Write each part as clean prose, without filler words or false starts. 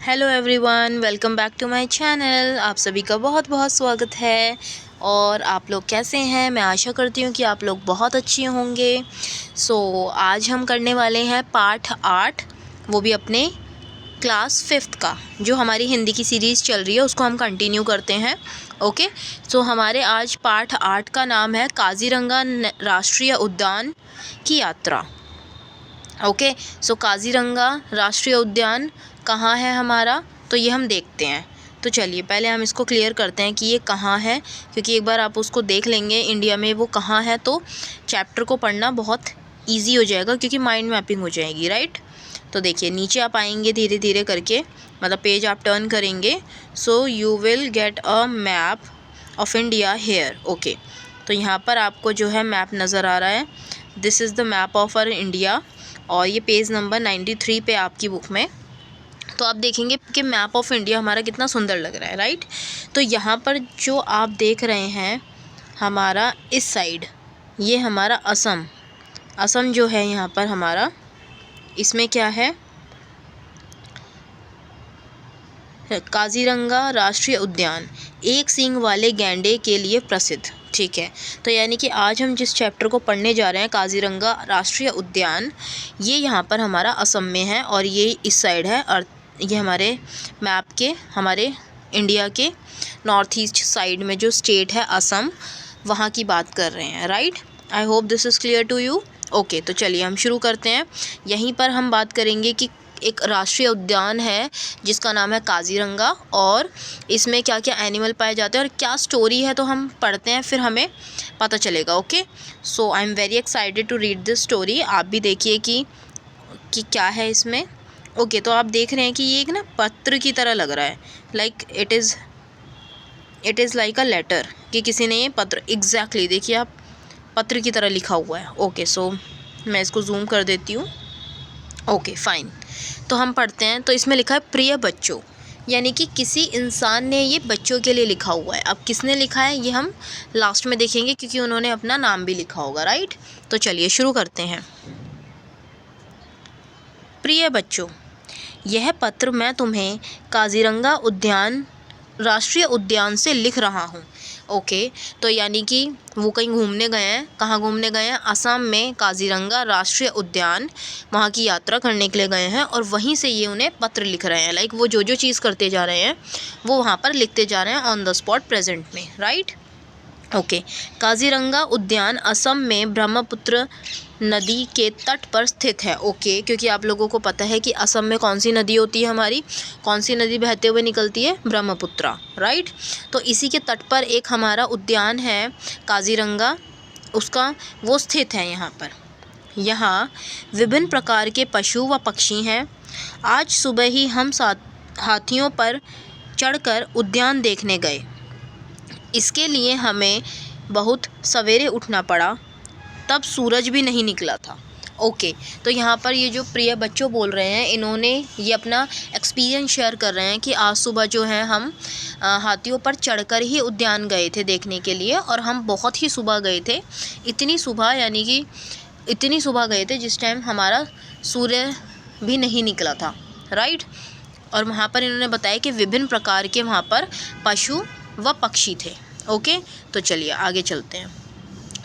Hello everyone, welcome back to my channel. आप सभी का बहुत बहुत स्वागत है। और आप लोग कैसे हैं? मैं आशा करती हूँ कि आप लोग बहुत अच्छे होंगे। आज हम करने वाले हैं पाठ 8, वो भी अपने क्लास 5th का। जो हमारी हिंदी की सीरीज़ चल रही है उसको हम कंटिन्यू करते हैं। ओके, हमारे आज पाठ 8 का नाम है काज़ीरंगा राष्ट्रीय उद्यान की यात्रा। ओके, काज़ीरंगा राष्ट्रीय उद्यान कहाँ है हमारा, तो ये हम देखते हैं। तो चलिए पहले हम इसको क्लियर करते हैं कि ये कहाँ है, क्योंकि एक बार आप उसको देख लेंगे इंडिया में वो कहाँ है तो चैप्टर को पढ़ना बहुत इजी हो जाएगा, क्योंकि माइंड मैपिंग हो जाएगी, राइट। तो देखिए नीचे आप आएंगे धीरे धीरे करके, मतलब पेज आप टर्न करेंगे। You will get a map of India here. Okay, तो यहाँ पर आपको जो है मैप नज़र आ रहा है। This is the map of our India, और ये पेज नंबर 93 पे आपकी बुक में। तो आप देखेंगे कि मैप ऑफ इंडिया हमारा कितना सुंदर लग रहा है, राइट। तो यहाँ पर जो आप देख रहे हैं हमारा इस साइड, ये हमारा असम जो है यहाँ पर हमारा, इसमें क्या है, काज़ीरंगा राष्ट्रीय उद्यान एक सींग वाले गैंडे के लिए प्रसिद्ध। ठीक है, तो यानी कि आज हम जिस चैप्टर को पढ़ने जा रहे हैं काज़ीरंगा राष्ट्रीय उद्यान, ये यहाँ पर हमारा असम में है, और ये इस साइड है, और ये हमारे मैप के, हमारे इंडिया के नॉर्थ ईस्ट साइड में जो स्टेट है असम, वहाँ की बात कर रहे हैं, right. I hope this is clear to you. Okay, तो चलिए हम शुरू करते हैं। यहीं पर हम बात करेंगे कि एक राष्ट्रीय उद्यान है जिसका नाम है काज़ीरंगा, और इसमें क्या क्या एनिमल पाए जाते हैं और क्या स्टोरी है, तो हम पढ़ते हैं फिर हमें पता चलेगा। Okay, I am very excited to read this story. आप भी देखिए कि क्या है इसमें। ओके, तो आप देख रहे हैं कि ये एक ना पत्र की तरह लग रहा है, like it is like a letter, कि किसी ने ये पत्र, एग्जैक्टली देखिए आप, पत्र की तरह लिखा हुआ है। ओके, मैं इसको जूम कर देती हूँ। ओके फाइन, तो हम पढ़ते हैं। तो इसमें लिखा है प्रिय बच्चों, यानी कि किसी इंसान ने ये बच्चों के लिए लिखा हुआ है। अब किसने लिखा है ये हम लास्ट में देखेंगे, क्योंकि उन्होंने अपना नाम भी लिखा होगा, राइट। तो चलिए शुरू करते हैं। प्रिय बच्चों, यह पत्र मैं तुम्हें काज़ीरंगा उद्यान राष्ट्रीय उद्यान से लिख रहा हूँ। ओके, तो यानी कि वो कहीं घूमने गए हैं। कहाँ घूमने गए हैं? असम में काज़ीरंगा राष्ट्रीय उद्यान, वहाँ की यात्रा करने के लिए गए हैं, और वहीं से ये उन्हें पत्र लिख रहे हैं। लाइक वो जो चीज़ करते जा रहे हैं वो वहाँ पर लिखते जा रहे हैं ऑन द स्पॉट प्रेजेंट में, राइट। ओके, काज़ीरंगा उद्यान असम में ब्रह्मपुत्र नदी के तट पर स्थित है। ओके, क्योंकि आप लोगों को पता है कि असम में कौन सी नदी होती है हमारी, कौन सी नदी बहते हुए निकलती है? ब्रह्मपुत्रा, राइट। तो इसी के तट पर एक हमारा उद्यान है काज़ीरंगा, उसका वो स्थित है यहाँ पर। यहाँ विभिन्न प्रकार के पशु व पक्षी हैं। आज सुबह ही हम हाथियों पर चढ़कर उद्यान देखने गए। इसके लिए हमें बहुत सवेरे उठना पड़ा, तब सूरज भी नहीं निकला था। ओके, तो यहाँ पर ये जो प्रिय बच्चों बोल रहे हैं, इन्होंने ये अपना एक्सपीरियंस शेयर कर रहे हैं कि आज सुबह जो है हम हाथियों पर चढ़कर ही उद्यान गए थे देखने के लिए, और हम बहुत ही सुबह गए थे। इतनी सुबह, यानी कि इतनी सुबह गए थे जिस टाइम हमारा सूर्य भी नहीं निकला था, राइट। और वहाँ पर इन्होंने बताया कि विभिन्न प्रकार के वहाँ पर पशु व पक्षी थे। ओके, तो चलिए आगे चलते हैं।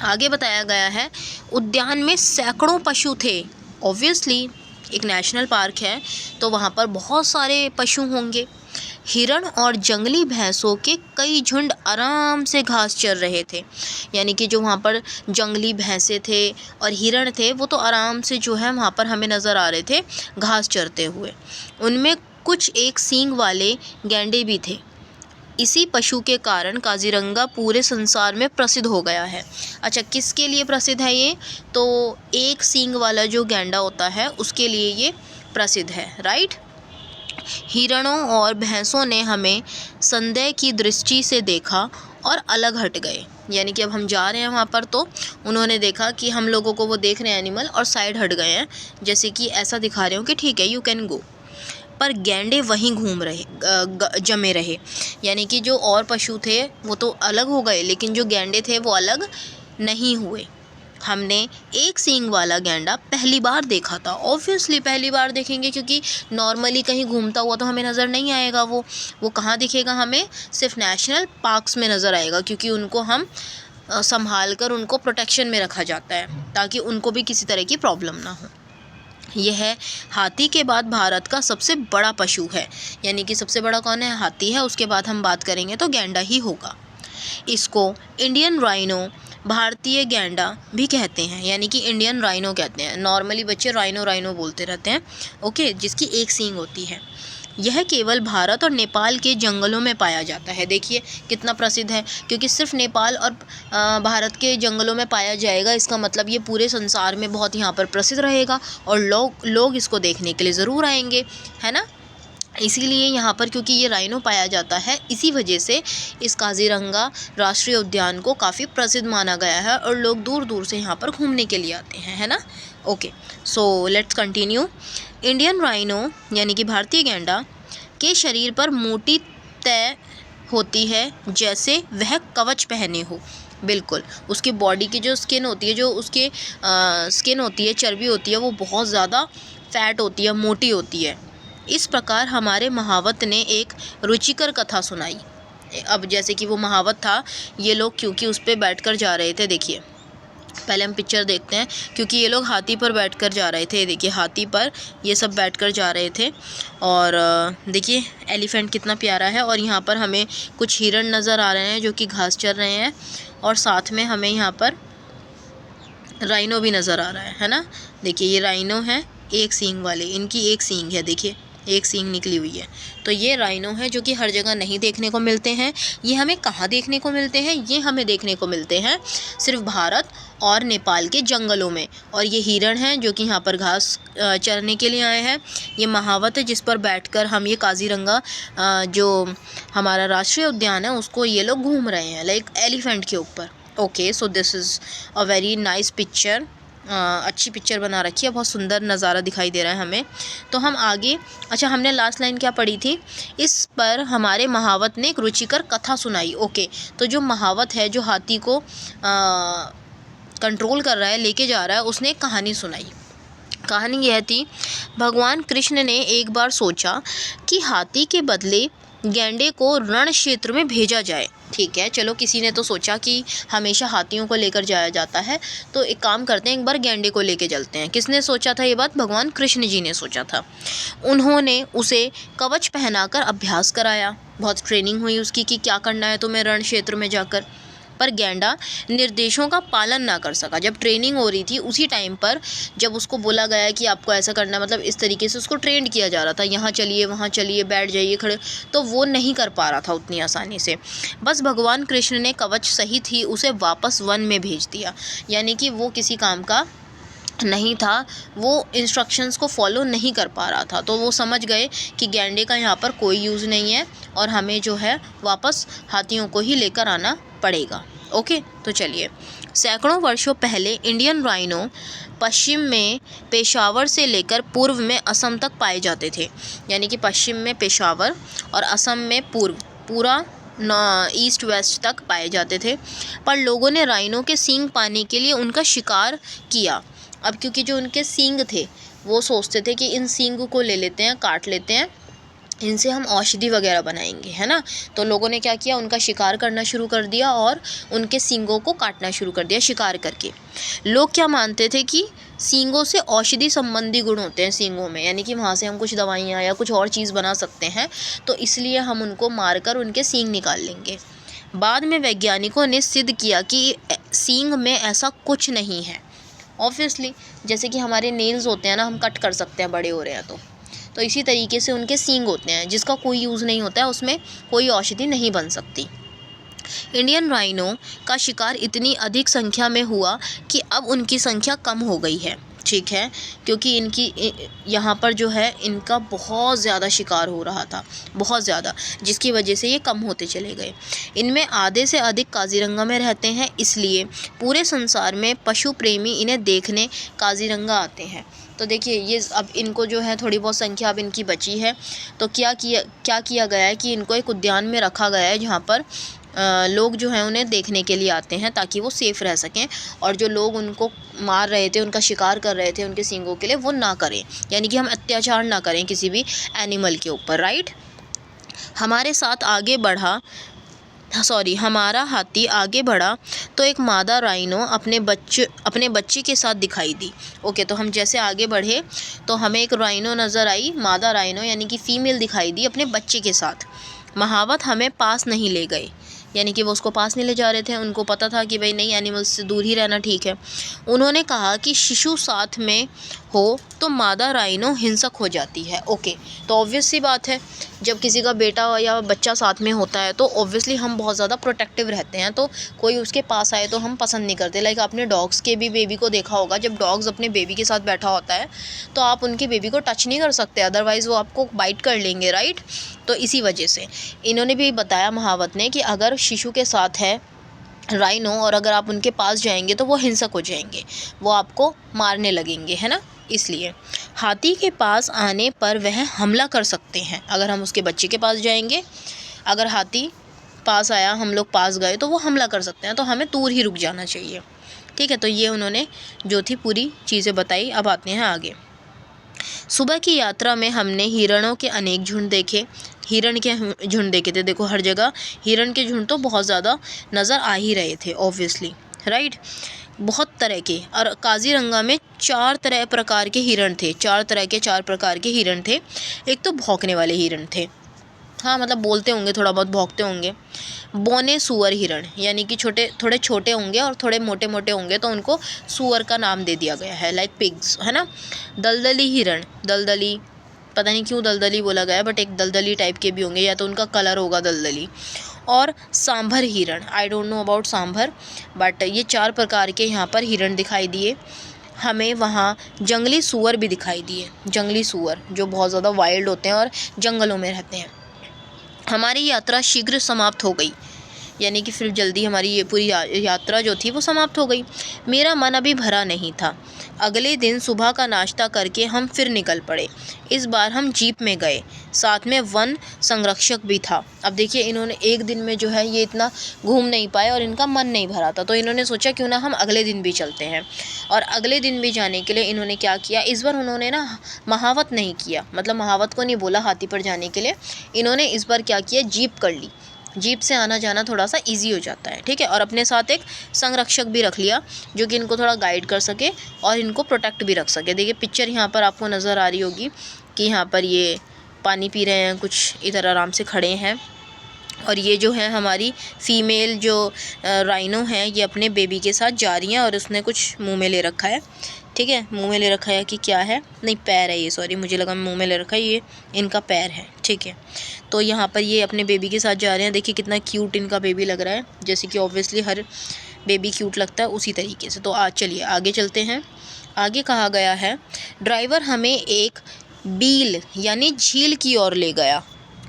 आगे बताया गया है उद्यान में सैकड़ों पशु थे। ऑब्वियसली एक नेशनल पार्क है तो वहाँ पर बहुत सारे पशु होंगे। हिरण और जंगली भैंसों के कई झुंड आराम से घास चर रहे थे, यानी कि जो वहाँ पर जंगली भैंसे थे और हिरण थे वो तो आराम से जो है वहाँ पर हमें नज़र आ रहे थे घास चरते हुए। उनमें कुछ एक सींग वाले गैंडे भी थे। इसी पशु के कारण काज़ीरंगा पूरे संसार में प्रसिद्ध हो गया है। अच्छा, किसके लिए प्रसिद्ध है ये? तो एक सींग वाला जो गैंडा होता है उसके लिए ये प्रसिद्ध है, राइट। हिरणों और भैंसों ने हमें संदेह की दृष्टि से देखा और अलग हट गए, यानी कि अब हम जा रहे हैं वहाँ पर तो उन्होंने देखा कि हम लोगों को वो देख रहे हैं एनिमल, और साइड हट गए हैं, जैसे कि ऐसा दिखा रहे हो कि ठीक है यू कैन गो। पर गैंडे वहीं घूम रहे जमे रहे, यानी कि जो और पशु थे वो तो अलग हो गए, लेकिन जो गैंडे थे वो अलग नहीं हुए। हमने एक सींग वाला गैंडा पहली बार देखा था। ऑब्वियसली पहली बार देखेंगे, क्योंकि नॉर्मली कहीं घूमता हुआ तो हमें नज़र नहीं आएगा। वो कहाँ दिखेगा हमें? सिर्फ नेशनल पार्क्स में नज़र आएगा, क्योंकि उनको हम संभाल कर उनको प्रोटेक्शन में रखा जाता है ताकि उनको भी किसी तरह की प्रॉब्लम ना हो। यह हाथी के बाद भारत का सबसे बड़ा पशु है, यानी कि सबसे बड़ा कौन है? हाथी है। उसके बाद हम बात करेंगे तो गैंडा ही होगा। इसको इंडियन राइनो, भारतीय गैंडा भी कहते हैं, यानी कि इंडियन राइनो कहते हैं। नॉर्मली बच्चे राइनो राइनो बोलते रहते हैं, ओके, जिसकी एक सींग होती है। यह केवल भारत और नेपाल के जंगलों में पाया जाता है। देखिए कितना प्रसिद्ध है, क्योंकि सिर्फ नेपाल और भारत के जंगलों में पाया जाएगा, इसका मतलब ये पूरे संसार में बहुत यहाँ पर प्रसिद्ध रहेगा और लोग इसको देखने के लिए ज़रूर आएंगे, है ना। इसीलिए यहाँ पर, क्योंकि ये राइनो पाया जाता है, इसी वजह से इस काजीरंगा राष्ट्रीय उद्यान को काफ़ी प्रसिद्ध माना गया है और लोग दूर दूर से यहाँ पर घूमने के लिए आते हैं, है ना। Okay, so let's continue. Indian rhino यानी कि भारतीय गैंडा के शरीर पर मोटी तय होती है, जैसे वह कवच पहने हो। बिल्कुल, उसकी बॉडी की जो स्किन होती है, जो उसके स्किन होती है, चर्बी होती है, वो बहुत ज़्यादा फैट होती है, मोटी होती है। इस प्रकार हमारे महावत ने एक रुचिकर कथा सुनाई। अब जैसे कि वो महावत था, ये लोग क्योंकि उस पर बैठकर जा रहे थे, देखिए पहले हम पिक्चर देखते हैं, क्योंकि ये लोग हाथी पर बैठकर जा रहे थे। देखिए हाथी पर ये सब बैठकर जा रहे थे, और देखिए एलिफेंट कितना प्यारा है, और यहाँ पर हमें कुछ हिरण नज़र आ रहे हैं जो कि घास चर रहे हैं, और साथ में हमें यहाँ पर राइनो भी नज़र आ रहा है ना। देखिए ये राइनो है, एक सींग वाले, इनकी एक सींग है, देखिए एक सींग निकली हुई है। तो ये राइनो है जो कि हर जगह नहीं देखने को मिलते हैं। ये हमें कहाँ देखने को मिलते हैं? ये हमें देखने को मिलते हैं सिर्फ भारत और नेपाल के जंगलों में। और ये हिरण हैं जो कि यहाँ पर घास चरने के लिए आए हैं। ये महावत है जिस पर बैठकर हम ये काजीरंगा जो हमारा राष्ट्रीय उद्यान है उसको ये लोग घूम रहे हैं, लाइक एलिफेंट के ऊपर। Okay, so this is a very nice picture. अच्छी पिक्चर बना रखी है, बहुत सुंदर नज़ारा दिखाई दे रहा है हमें। तो हम आगे, अच्छा हमने लास्ट लाइन क्या पढ़ी थी? इस पर हमारे महावत ने एक रुचिकर कथा सुनाई। ओके, तो जो महावत है, जो हाथी को कंट्रोल कर रहा है, लेके जा रहा है, उसने एक कहानी सुनाई। कहानी यह थी, भगवान कृष्ण ने एक बार सोचा कि हाथी के बदले गैंडे को रण क्षेत्र में भेजा जाए। ठीक है, चलो किसी ने तो सोचा कि हमेशा हाथियों को लेकर जाया जाता है, तो एक काम करते हैं, एक बार गैंडे को लेकर चलते हैं। किसने सोचा था ये बात? भगवान कृष्ण जी ने सोचा था। उन्होंने उसे कवच पहनाकर अभ्यास कराया, बहुत ट्रेनिंग हुई उसकी कि क्या करना है तुम्हें रण क्षेत्र में जाकर। पर गैंडा निर्देशों का पालन ना कर सका। जब ट्रेनिंग हो रही थी उसी टाइम पर जब उसको बोला गया कि आपको ऐसा करना है, मतलब इस तरीके से उसको ट्रेंड किया जा रहा था, यहाँ चलिए वहाँ चलिए, बैठ जाइए, खड़े, तो वो नहीं कर पा रहा था उतनी आसानी से। बस भगवान कृष्ण ने कवच सहित ही उसे वापस वन में भेज दिया, यानी कि वो किसी काम का नहीं था, वो इंस्ट्रक्शंस को फॉलो नहीं कर पा रहा था। तो वो समझ गए कि गैंडे का यहाँ पर कोई यूज़ नहीं है और हमें जो है वापस हाथियों को ही लेकर आना पड़ेगा। ओके, तो चलिए, सैकड़ों वर्षों पहले इंडियन राइनो पश्चिम में पेशावर से लेकर पूर्व में असम तक पाए जाते थे, यानी कि पश्चिम में पेशावर और असम में पूरा ईस्ट वेस्ट तक पाए जाते थे। पर लोगों ने राइनो के सींग पाने के लिए उनका शिकार किया। अब क्योंकि जो उनके सींग थे, वो सोचते थे कि इन सींग को ले लेते हैं, काट लेते हैं, इनसे हम औषधि वगैरह बनाएंगे, है ना। तो लोगों ने क्या किया, उनका शिकार करना शुरू कर दिया और उनके सींगों को काटना शुरू कर दिया शिकार करके। लोग क्या मानते थे कि सींगों से औषधि संबंधी गुण होते हैं सींगों में, यानी कि वहाँ से हम कुछ दवाइयाँ या कुछ और चीज़ बना सकते हैं, तो इसलिए हम उनको मारकर उनके सींग निकाल लेंगे। बाद में वैज्ञानिकों ने सिद्ध किया कि सींग में ऐसा कुछ नहीं है। ऑब्वियसली जैसे कि हमारे नेल्स होते हैं ना, हम कट कर सकते हैं बड़े हो रहे हैं तो इसी तरीके से उनके सींग होते हैं जिसका कोई यूज़ नहीं होता है, उसमें कोई औषधि नहीं बन सकती। इंडियन राइनो का शिकार इतनी अधिक संख्या में हुआ कि अब उनकी संख्या कम हो गई है। ठीक है, क्योंकि इनकी यहाँ पर जो है इनका बहुत ज़्यादा शिकार हो रहा था, बहुत ज़्यादा, जिसकी वजह से ये कम होते चले गए। इनमें आधे से अधिक काजीरंगा में रहते हैं, इसलिए पूरे संसार में पशु प्रेमी इन्हें देखने काजीरंगा आते हैं। तो देखिए ये अब इनको जो है थोड़ी बहुत संख्या अब इनकी बची है, तो क्या किया गया है कि इनको एक उद्यान में रखा गया है जहाँ पर लोग जो हैं उन्हें देखने के लिए आते हैं ताकि वो सेफ़ रह सकें, और जो लोग उनको मार रहे थे, उनका शिकार कर रहे थे उनके सींगों के लिए, वो ना करें, यानी कि हम अत्याचार ना करें किसी भी एनिमल के ऊपर, राइट। हमारे साथ आगे बढ़ा हमारा हाथी आगे बढ़ा तो एक मादा राइनो अपने बच्चे के साथ दिखाई दी। ओके, तो हम जैसे आगे बढ़े तो हमें एक राइनो नज़र आई, मादा राइनो यानी कि फ़ीमेल दिखाई दी अपने बच्चे के साथ। महावत हमें पास नहीं ले गए, यानी कि वो उसको पास नहीं ले जा रहे थे, उनको पता था कि भाई नहीं, एनिमल्स से दूर ही रहना ठीक है। उन्होंने कहा कि शिशु साथ में हो तो मादा राइनो हिंसक हो जाती है। ओके, तो ऑब्वियस सी बात है, जब किसी का बेटा या बच्चा साथ में होता है तो ऑब्वियसली हम बहुत ज़्यादा प्रोटेक्टिव रहते हैं, तो कोई उसके पास आए तो हम पसंद नहीं करते। लाइक आपने डॉग्स के भी बेबी को देखा होगा, जब डॉग्स अपने बेबी के साथ बैठा होता है तो आप उनके बेबी को टच नहीं कर सकते, अदरवाइज़ वो आपको बाइट कर लेंगे, राइट। तो इसी वजह से इन्होंने भी बताया, महावत ने, कि अगर शिशु के साथ है राइनो और अगर आप उनके पास जाएंगे तो वो हिंसक हो जाएंगे, वो आपको मारने लगेंगे, है ना। इसलिए हाथी के पास आने पर वह हमला कर सकते हैं। अगर हम उसके बच्चे के पास जाएंगे, अगर हाथी पास आया, हम लोग पास गए, तो वो हमला कर सकते हैं, तो हमें दूर ही रुक जाना चाहिए, ठीक है। तो ये उन्होंने जो थी पूरी चीज़ें बताई। अब आते हैं आगे। सुबह की यात्रा में हमने हिरणों के अनेक झुंड देखे। हिरण के झुंड देखे थे, देखो हर जगह हिरण के झुंड तो बहुत ज़्यादा नज़र आ ही रहे थे, ऑब्वियसली, राइट। बहुत तरह के, और काजीरंगा में 4 प्रकार के हिरण थे, 4 प्रकार के हिरण थे। एक तो भौंकने वाले हिरण थे, हाँ मतलब बोलते होंगे, थोड़ा बहुत भौंकते होंगे। बौने सुअर हिरण, यानी कि थोड़े छोटे होंगे और थोड़े मोटे मोटे होंगे, तो उनको सुअर का नाम दे दिया गया है, लाइक पिग्स, है ना। दलदली हिरण, दलदली, पता नहीं क्यों दलदली बोला गया है, बट एक दलदली टाइप के भी होंगे, या तो उनका कलर होगा दलदली। और सांभर हिरण, I don't know about sambar, but ये 4 प्रकार के यहाँ पर हिरण दिखाई दिए हमें। वहाँ जंगली सूअर भी दिखाई दिए, जंगली सूअर जो बहुत ज़्यादा वाइल्ड होते हैं और जंगलों में रहते हैं। हमारी यात्रा शीघ्र समाप्त हो गई, यानी कि फिर जल्दी हमारी ये पूरी यात्रा जो थी वो समाप्त हो गई। मेरा मन अभी भरा नहीं था। अगले दिन सुबह का नाश्ता करके हम फिर निकल पड़े। इस बार हम जीप में गए, साथ में वन संरक्षक भी था। अब देखिए, इन्होंने एक दिन में जो है ये इतना घूम नहीं पाए और इनका मन नहीं भरा था, तो इन्होंने सोचा क्यों ना हम अगले दिन भी चलते हैं। और अगले दिन भी जाने के लिए इन्होंने क्या किया, इस बार उन्होंने ना महावत नहीं किया, मतलब महावत को नहीं बोला हाथी पर जाने के लिए। इन्होंने इस बार क्या किया, जीप कर ली। जीप से आना जाना थोड़ा सा इजी हो जाता है, ठीक है। और अपने साथ एक संरक्षक भी रख लिया जो कि इनको थोड़ा गाइड कर सके और इनको प्रोटेक्ट भी रख सके। देखिए पिक्चर यहाँ पर आपको नज़र आ रही होगी कि यहाँ पर ये पानी पी रहे हैं, कुछ इधर आराम से खड़े हैं। और ये जो है हमारी फ़ीमेल जो राइनो है, ये अपने बेबी के साथ जा रही हैं और उसने कुछ मुंह में ले रखा है, ठीक है। मुंह में ले रखा है कि क्या है, नहीं पैर है ये, सॉरी मुझे लगा मुंह में ले रखा है, ये इनका पैर है, ठीक है। तो यहाँ पर ये अपने बेबी के साथ जा रहे हैं। देखिए कितना क्यूट इनका बेबी लग रहा है, जैसे कि ऑब्वियसली हर बेबी क्यूट लगता है उसी तरीके से। तो आज चलिए आगे चलते हैं। आगे कहा गया है, ड्राइवर हमें एक बील यानी झील की ओर ले गया।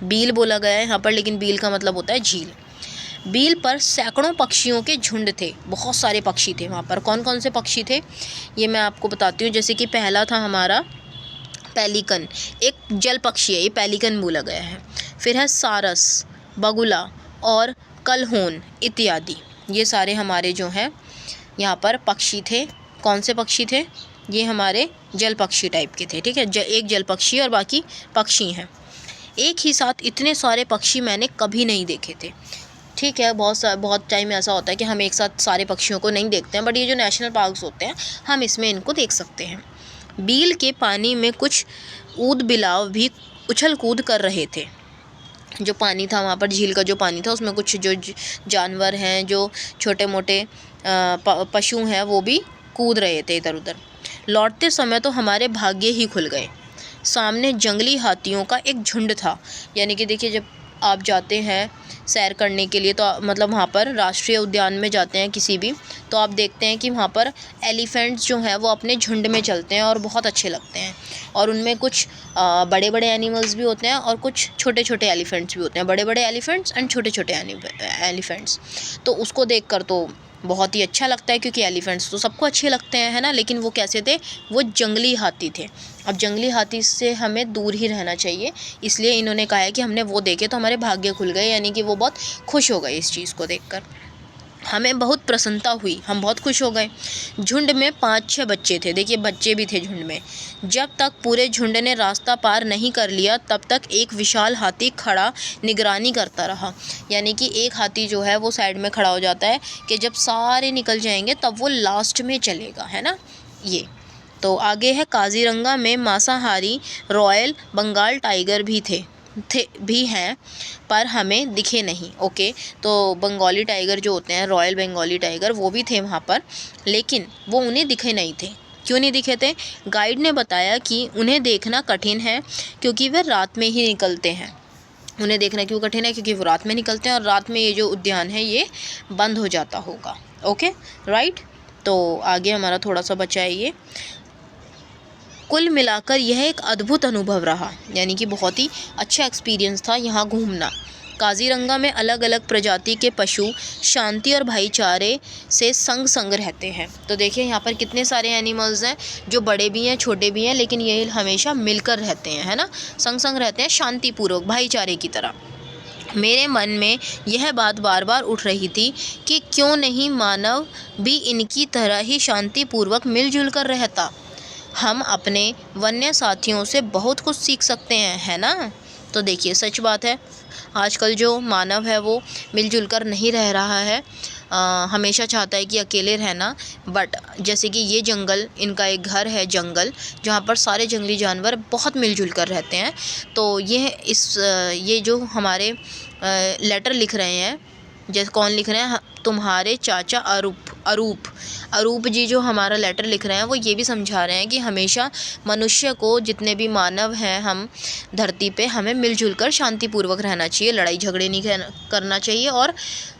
बील बोला गया है यहाँ पर, लेकिन बील का मतलब होता है झील। बील पर सैकड़ों पक्षियों के झुंड थे, बहुत सारे पक्षी थे वहाँ पर। कौन कौन से पक्षी थे ये मैं आपको बताती हूँ। जैसे कि पहला था हमारा पेलिकन, एक जल पक्षी है, ये पेलिकन बोला गया है। फिर है सारस, बगुला और कलहोन इत्यादि। ये सारे हमारे जो हैं यहाँ पर पक्षी थे। कौन से पक्षी थे, ये हमारे जल पक्षी टाइप के थे, ठीक है। एक जल पक्षी और बाकी पक्षी हैं। एक ही साथ इतने सारे पक्षी मैंने कभी नहीं देखे थे, ठीक है। बहुत टाइम ऐसा होता है कि हम एक साथ सारे पक्षियों को नहीं देखते हैं, बट ये जो नेशनल पार्क्स होते हैं हम इसमें इनको देख सकते हैं। बील के पानी में कुछ ऊद बिलाव भी उछल कूद कर रहे थे। जो पानी था वहाँ पर, झील का जो पानी था, उसमें कुछ जो जानवर हैं, जो छोटे मोटे पशु हैं, वो भी कूद रहे थे इधर उधर। लौटते समय तो हमारे भाग्य ही खुल गए। सामने जंगली हाथियों का एक झुंड था, यानी कि देखिए जब आप जाते हैं सैर करने के लिए, तो मतलब वहाँ पर राष्ट्रीय उद्यान में जाते हैं किसी भी, तो आप देखते हैं कि वहाँ पर एलिफेंट्स जो हैं वो अपने झुंड में चलते हैं और बहुत अच्छे लगते हैं। और उनमें कुछ बड़े बड़े एनिमल्स भी होते हैं और कुछ छोटे छोटे एलिफेंट्स भी होते हैं, बड़े बड़े एलिफेंट्स एंड छोटे छोटे एलिफेंट्स। तो उसको देखकर तो बहुत ही अच्छा लगता है क्योंकि एलिफेंट्स तो सबको अच्छे लगते हैं, है ना। लेकिन वो कैसे थे, वो जंगली हाथी थे। अब जंगली हाथी से हमें दूर ही रहना चाहिए, इसलिए इन्होंने कहा है कि हमने वो देखे तो हमारे भाग्य खुल गए, यानी कि वो बहुत खुश हो गए इस चीज़ को देखकर। हमें बहुत प्रसन्नता हुई, हम बहुत खुश हो गए। झुंड में 5-6 बच्चे थे, देखिए बच्चे भी थे झुंड में। जब तक पूरे झुंड ने रास्ता पार नहीं कर लिया तब तक एक विशाल हाथी खड़ा निगरानी करता रहा। यानी कि एक हाथी जो है वो साइड में खड़ा हो जाता है कि जब सारे निकल जाएंगे तब वो लास्ट में चलेगा, है ना। ये तो आगे है, काजीरंगा में मांसाहारी रॉयल बंगाल टाइगर भी हैं पर हमें दिखे नहीं। ओके, तो बंगाली टाइगर जो होते हैं, रॉयल बंगाली टाइगर, वो भी थे वहाँ पर, लेकिन वो उन्हें दिखे नहीं थे। क्यों नहीं दिखे थे? गाइड ने बताया कि उन्हें देखना कठिन है क्योंकि वे रात में ही निकलते हैं। उन्हें देखना क्यों कठिन है? क्योंकि वो रात में निकलते हैं और रात में ये जो उद्यान है ये बंद हो जाता होगा। Okay, right. तो आगे हमारा थोड़ा सा बचा है ये। कुल मिलाकर यह एक अद्भुत अनुभव रहा, यानी कि बहुत ही अच्छा एक्सपीरियंस था यहाँ घूमना। काजीरंगा में अलग अलग प्रजाति के पशु शांति और भाईचारे से संग संग रहते हैं। तो देखिए यहाँ पर कितने सारे एनिमल्स हैं, जो बड़े भी हैं छोटे भी हैं, लेकिन ये हमेशा मिलकर रहते हैं, है ना, संग संग रहते हैं शांतिपूर्वक भाईचारे की तरह। मेरे मन में यह बात बार बार उठ रही थी कि क्यों नहीं मानव भी इनकी तरह ही शांतिपूर्वक मिलजुल कर रहता। हम अपने वन्य साथियों से बहुत कुछ सीख सकते हैं, है ना। तो देखिए सच बात है, आजकल जो मानव है वो मिलजुल कर नहीं रह रहा है, हमेशा चाहता है कि अकेले रहना। बट जैसे कि ये जंगल, इनका एक घर है जंगल, जहाँ पर सारे जंगली जानवर बहुत मिलजुल कर रहते हैं। तो ये जो हमारे लेटर लिख रहे हैं, जैसे कौन लिख रहे हैं, तुम्हारे चाचा अरूप जी जो हमारा लेटर लिख रहे हैं, वो ये भी समझा रहे हैं कि हमेशा मनुष्य को, जितने भी मानव हैं हम धरती पे, हमें मिलजुल कर शांतिपूर्वक रहना चाहिए, लड़ाई झगड़े नहीं करना चाहिए और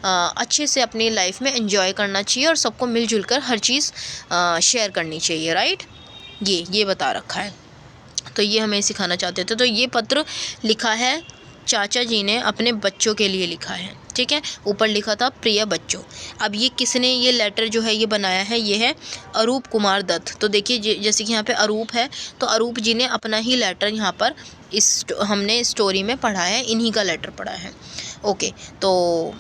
अच्छे से अपनी लाइफ में एंजॉय करना चाहिए और सबको मिलजुल कर हर चीज़ शेयर करनी चाहिए, राइट। ये बता रखा है, तो ये हमें सिखाना चाहते थे। तो ये पत्र लिखा है, चाचा जी ने अपने बच्चों के लिए लिखा है, ठीक है। ऊपर लिखा था प्रिय बच्चों। अब ये किसने ये लेटर जो है ये बनाया है, ये है अरूप कुमार दत्त। तो देखिए जैसे कि यहाँ पे अरूप है, तो अरूप जी ने अपना ही लेटर यहाँ पर हमने स्टोरी में पढ़ा है, इन्हीं का लेटर पढ़ा है। ओके, तो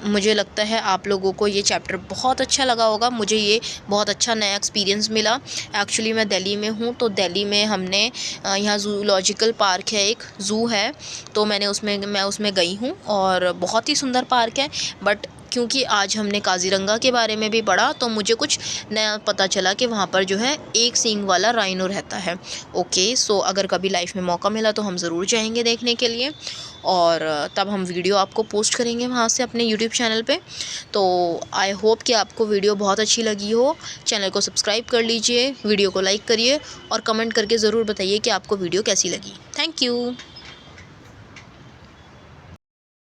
मुझे लगता है आप लोगों को ये चैप्टर बहुत अच्छा लगा होगा। मुझे ये बहुत अच्छा नया एक्सपीरियंस मिला। एक्चुअली मैं दिल्ली में हूँ, तो दिल्ली में हमने यहाँ ज़ूलॉजिकल पार्क है, एक ज़ू है, तो मैं उसमें गई हूँ और बहुत ही सुंदर पार्क है। बट क्योंकि आज हमने काजीरंगा के बारे में भी पढ़ा, तो मुझे कुछ नया पता चला कि वहाँ पर जो है एक सींग वाला राइनो रहता है। ओके, सो अगर कभी लाइफ में मौका मिला तो हम ज़रूर जाएंगे देखने के लिए, और तब हम वीडियो आपको पोस्ट करेंगे वहाँ से अपने यूट्यूब चैनल पे। तो आई होप कि आपको वीडियो बहुत अच्छी लगी हो। चैनल को सब्सक्राइब कर लीजिए, वीडियो को लाइक करिए और कमेंट करके ज़रूर बताइए कि आपको वीडियो कैसी लगी। Thank you.